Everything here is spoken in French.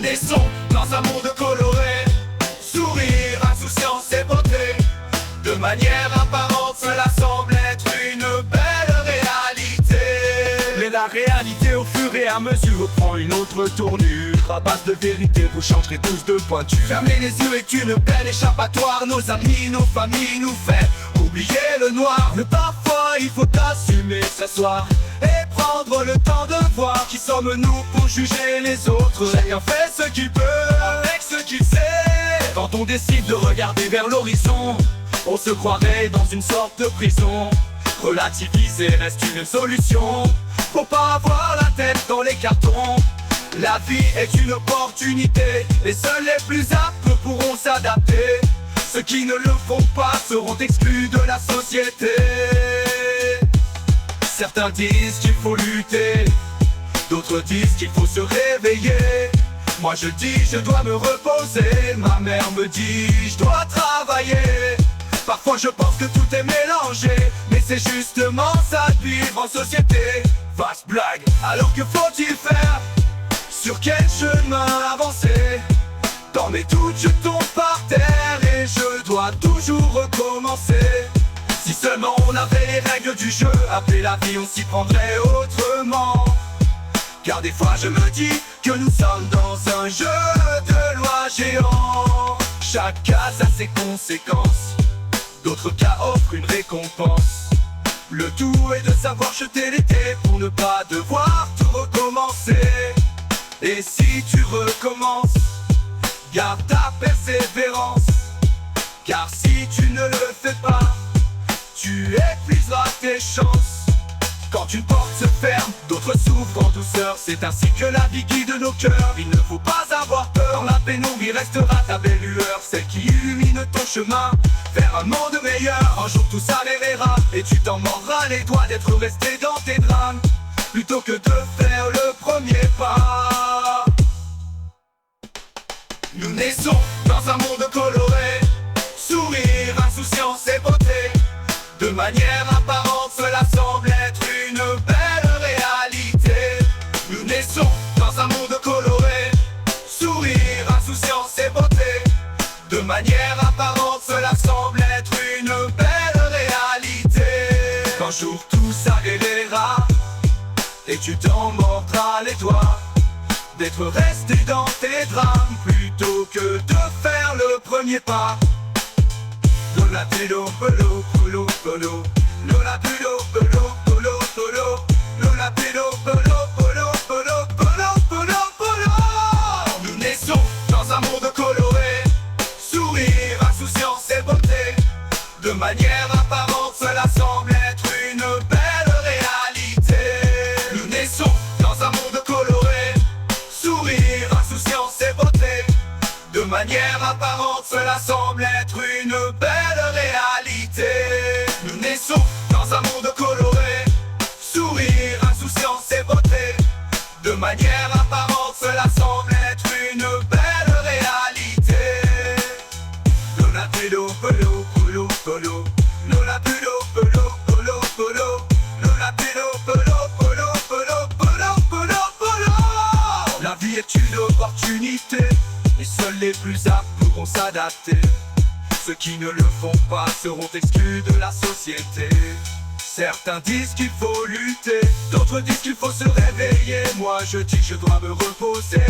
naissons dans un monde coloré, sourire, insouciance et beauté. De manière apparente, cela semble être une belle réalité. Mais la réalité au fur et à mesure prend une autre tournure. À base de vérité, vous changerez tous de pointure. Fermer les yeux est une belle échappatoire. Nos amis, nos familles nous font oublier le noir. Mais parfois il faut assumer, s'asseoir et prendre le temps de voir qui sommes-nous pour juger les autres. Chacun fait ce qu'il peut avec ce qu'il sait. Quand on décide de regarder vers l'horizon, on se croirait dans une sorte de prison. Relativiser reste une solution. Faut pas avoir la tête dans les cartons. La vie est une opportunité, et seuls les plus aptes pourront s'adapter. Ceux qui ne le font pas seront exclus de la société. Certains disent qu'il faut lutter, d'autres disent qu'il faut se réveiller. Moi je dis je dois me reposer, ma mère me dit je dois travailler. Parfois je pense que tout est mélangé, mais c'est justement ça de vivre en société. Vaste blague, alors que faut-il faire? Sur quel chemin avancer? Dans mes doutes je tombe par terre et je dois toujours recommencer. Si seulement on avait les règles du jeu, après la vie on s'y prendrait autrement. Car des fois je me dis que nous sommes dans un jeu de loi géant. Chaque cas a ses conséquences, d'autres cas offrent une récompense. Le tout est de savoir jeter l'été pour ne pas devoir tout recommencer. Et si tu recommences, garde ta persévérance. Car si tu ne le fais pas, tu épuiseras tes chances. Quand une porte se ferme, d'autres s'ouvrent en douceur. C'est ainsi que la vie guide nos cœurs. Il ne faut pas avoir peur, dans la pénombre il restera ta belle lueur. Celle qui illumine ton chemin vers un monde meilleur. Un jour tout s'avérera et tu t'en mordras les doigts d'être resté dans tes drames, plutôt que de faire le premier pas. Nous naissons dans un monde coloré, sourire, insouciance et beauté. De manière apparente, cela semble être une belle réalité. Nous naissons dans un monde coloré, sourire, insouciance et beauté. De manière apparente, cela semble être une belle réalité. Qu'un jour tout s'arrêtera et tu t'en mordras les doigts d'être resté dans tes drames, plutôt que de faire le premier pas. Lola pelo pelo polo polo, Lola pelo pelo polo polo, Lola pelo pelo polo polo polo polo polo. Nous naissons dans un monde coloré, sourire, insouciance et beauté. De manière apparente, cela semble être une belle réalité. Nous naissons dans un monde coloré, sourire, insouciance et beauté. De manière apparente, cela semble être une belle réalité. Nous naissons dans un monde coloré, sourire, insouciance et beauté. De manière apparente, cela semble être une belle réalité. Lola pelo pelo polo polo, Lola pelo pelo polo polo, Lola pelo pelo polo polo polo polo polo. La vie est une opportunité, et seuls les plus aptes pourront s'adapter. Ceux qui ne le font pas seront exclus de la société. Certains disent qu'il faut lutter, d'autres disent qu'il faut se réveiller. Moi je dis que je dois me reposer.